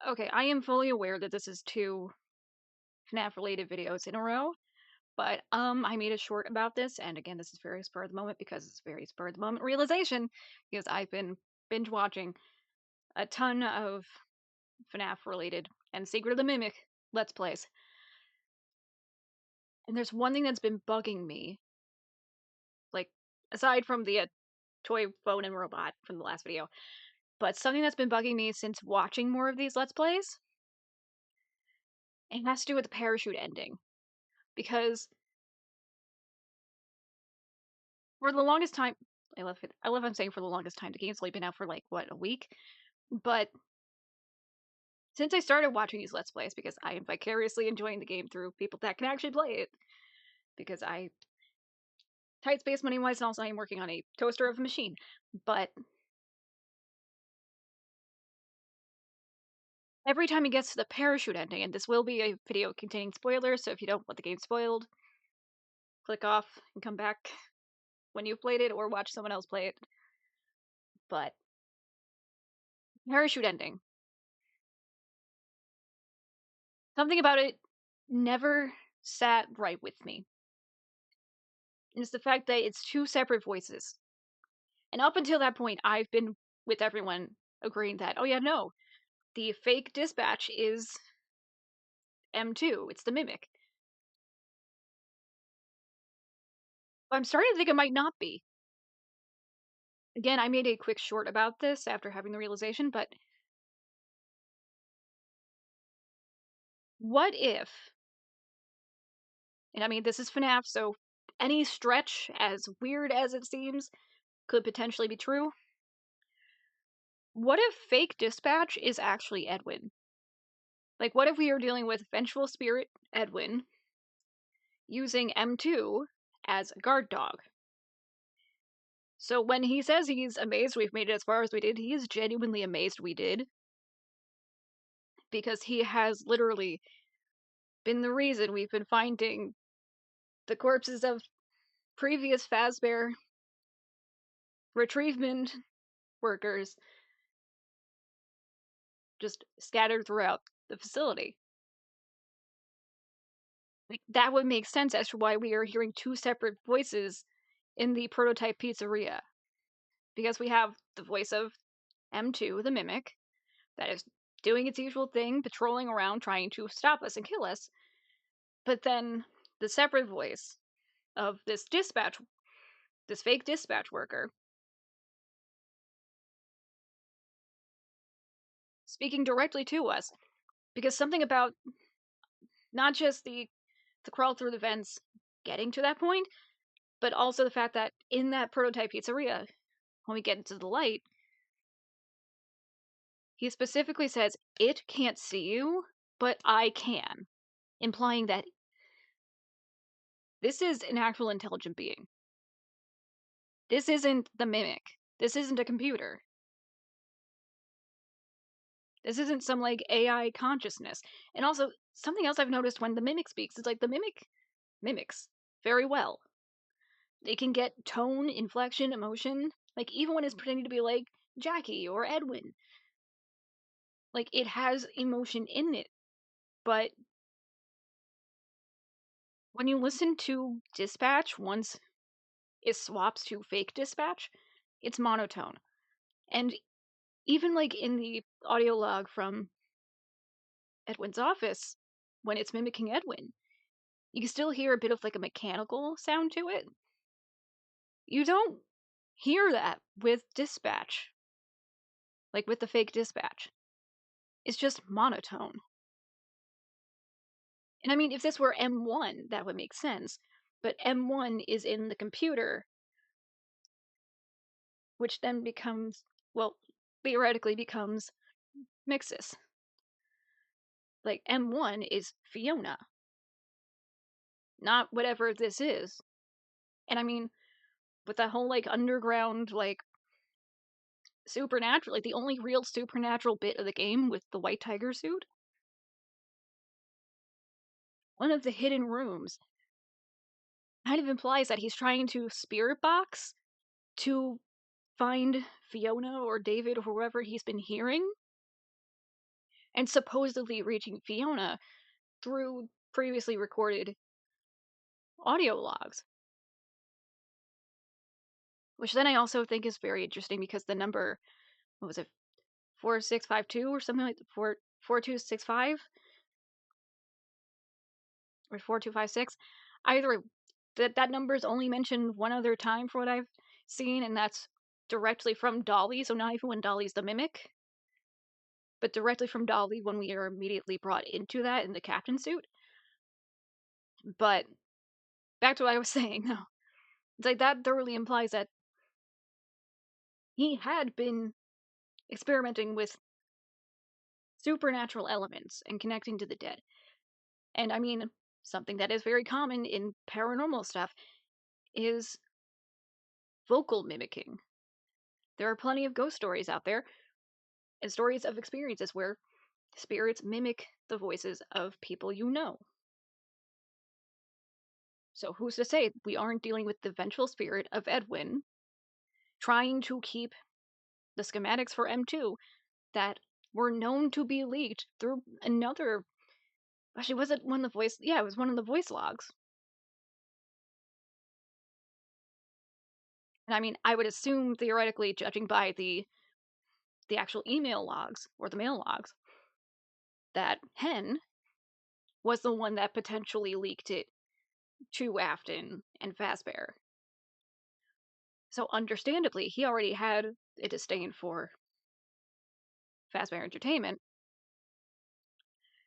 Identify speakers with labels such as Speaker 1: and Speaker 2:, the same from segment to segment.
Speaker 1: Okay, I am fully aware that this is 2 FNAF related videos in a row, but I made a short about this, and again, this is very spur of the moment because it's very spur of the moment realization because I've been binge watching a ton of FNAF related and Secret of the Mimic Let's Plays. And there's one thing that's been bugging me, like aside from the toy phone and robot from the last video, but something that's been bugging me since watching more of these Let's Plays, it has to do with the parachute ending. Because for the longest time, I love I'm saying for the longest time. The game's only been out for like what, a week? But since I started watching these Let's Plays, because I am vicariously enjoying the game through people that can actually play it, because I tight space money wise, and also I'm working on a toaster of a machine. But every time it gets to the parachute ending, and this will be a video containing spoilers, so if you don't want the game spoiled, click off and come back when you've played it or watch someone else play it. But parachute ending. Something about it never sat right with me. And it's the fact that it's 2 separate voices. And up until that point, I've been with everyone agreeing that, oh yeah, no, the fake dispatch is M2, it's the Mimic. But I'm starting to think it might not be. Again, I made a quick short about this after having the realization, but what if, and I mean, this is FNAF, so any stretch, as weird as it seems, could potentially be true. What if fake dispatch is actually Edwin? Like, what if we are dealing with vengeful spirit Edwin using M2 as a guard dog? So when he says he's amazed we've made it as far as we did, he is genuinely amazed we did. Because he has literally been the reason we've been finding the corpses of previous Fazbear retrievement workers just scattered throughout the facility. Like, that would make sense as to why we are hearing 2 separate voices in the prototype pizzeria. Because we have the voice of M2, the Mimic, that is doing its usual thing, patrolling around trying to stop us and kill us. But then the separate voice of this fake dispatch worker, speaking directly to us. Because something about not just the crawl through the vents getting to that point, but also the fact that in that prototype pizzeria, when we get into the light, he specifically says, "It can't see you, but I can," implying that this is an actual intelligent being. This isn't the Mimic. This isn't a computer. This isn't some, like, AI consciousness. And also, something else I've noticed when the Mimic speaks is, like, the Mimic mimics very well. They can get tone, inflection, emotion, like, even when it's pretending to be, like, Jackie or Edwin. Like, it has emotion in it, but when you listen to Dispatch, once it swaps to fake Dispatch, it's monotone. And even, like, in the audio log from Edwin's office, when it's mimicking Edwin, you can still hear a bit of, like, a mechanical sound to it. You don't hear that with Dispatch, like, with the fake Dispatch. It's just monotone. And I mean, if this were M1, that would make sense. But M1 is in the computer, which then becomes, well, theoretically becomes Mixus. Like, M1 is Fiona, not whatever this is. And I mean, with that whole, like, underground, like, supernatural, like, the only real supernatural bit of the game with the white tiger suit, one of the hidden rooms kind of implies that he's trying to spirit box to find Fiona or David or whoever he's been hearing. and supposedly reaching Fiona through previously recorded audio logs. Which then I also think is very interesting because the number, what was it, 4652 or something like that, 4265 or 4256? Either that number is only mentioned one other time for what I've seen, and that's directly from Dolly, so not even when Dolly's the mimic, but directly from Dolly when we are immediately brought into that in the captain suit. But back to what I was saying, though. It's like that thoroughly implies that he had been experimenting with supernatural elements and connecting to the dead. And I mean, something that is very common in paranormal stuff is vocal mimicking. There are plenty of ghost stories out there and stories of experiences where spirits mimic the voices of people you know. So who's to say we aren't dealing with the vengeful spirit of Edwin trying to keep the schematics for M2 that were known to be leaked through another. Actually, was it one of the voice? Yeah, it was one of the voice logs. And I mean, I would assume theoretically, judging by the actual email logs or the mail logs, that Hen was the one that potentially leaked it to Afton and Fazbear. So understandably, he already had a disdain for Fazbear Entertainment.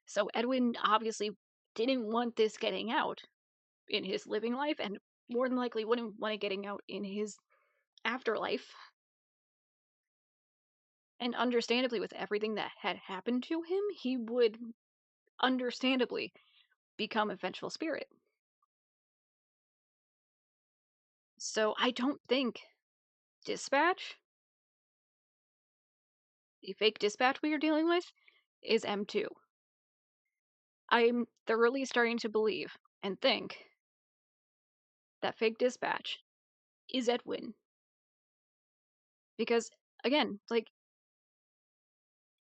Speaker 1: So Edwin obviously didn't want this getting out in his living life, and more than likely wouldn't want it getting out in his afterlife. And understandably, with everything that had happened to him, he would understandably become a vengeful spirit. So I don't think Dispatch, the fake dispatch we are dealing with, is M2. I'm thoroughly starting to believe and think that fake dispatch is Edwin. Because, again, like,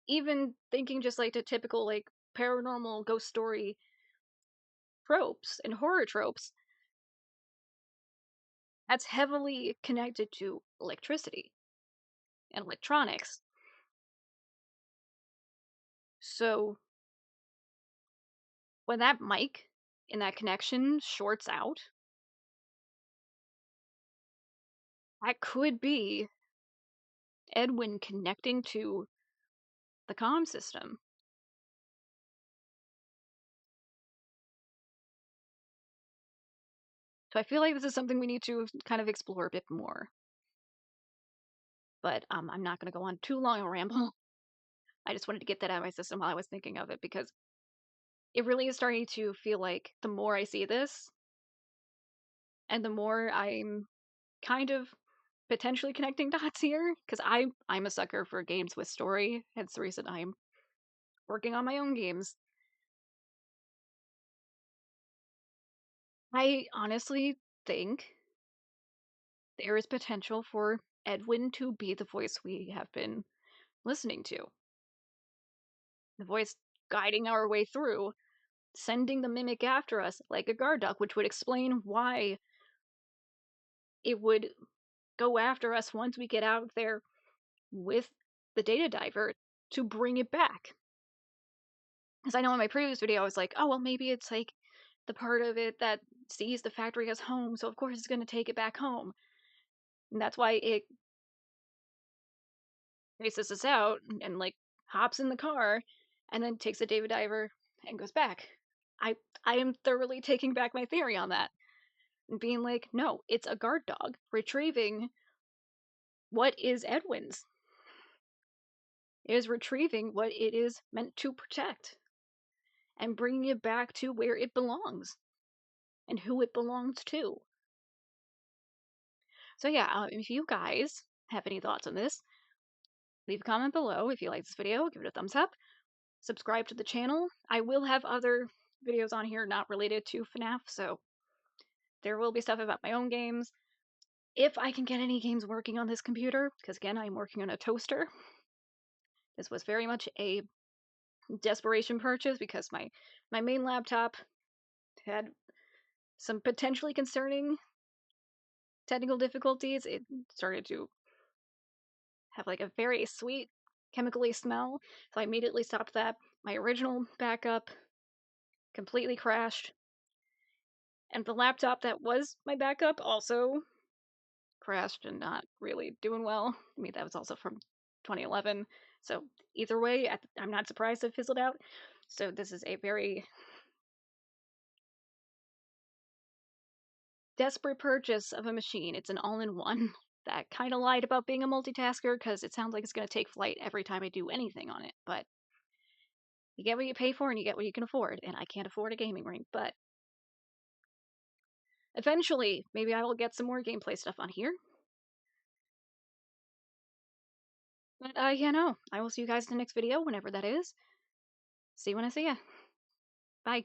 Speaker 1: even thinking just like the typical, like, paranormal ghost story tropes and horror tropes, that's heavily connected to electricity and electronics. So, when that mic in that connection shorts out, that could be Edwin connecting to the comm system. So I feel like this is something we need to kind of explore a bit more. But I'm not going to go on too long a ramble. I just wanted to get that out of my system while I was thinking of it because it really is starting to feel like the more I see this and the more I'm kind of potentially connecting dots here, because I'm a sucker for games with story, hence the reason I'm working on my own games. I honestly think there is potential for Edwin to be the voice we have been listening to. The voice guiding our way through, sending the mimic after us like a guard dog, which would explain why it would go after us once we get out there with the data diver to bring it back. Because I know in my previous video I was like, oh, well, maybe it's like the part of it that sees the factory as home, so of course it's going to take it back home. And that's why it chases us out and like hops in the car and then takes the data diver and goes back. I I am thoroughly taking back my theory on that and being like, no, it's a guard dog retrieving what is Edwin's. It is retrieving what it is meant to protect and bringing it back to where it belongs and who it belongs to. So yeah, if you guys have any thoughts on this, leave a comment below. If you like this video, give it a thumbs up. Subscribe to the channel. I will have other videos on here not related to FNAF, so there will be stuff about my own games. If I can get any games working on this computer, because again, I'm working on a toaster. This was very much a desperation purchase because my main laptop had some potentially concerning technical difficulties. It started to have like a very sweet chemically smell, so I immediately stopped that. My original backup completely crashed, and the laptop that was my backup also crashed and not really doing well. I mean, that was also from 2011, so either way, I'm not surprised it fizzled out. So this is a very desperate purchase of a machine. It's an all-in-one that kind of lied about being a multitasker because it sounds like it's going to take flight every time I do anything on it, but you get what you pay for and you get what you can afford, and I can't afford a gaming ring, but eventually, maybe I will get some more gameplay stuff on here. But, yeah, no, I will see you guys in the next video, whenever that is. See you when I see ya. Bye.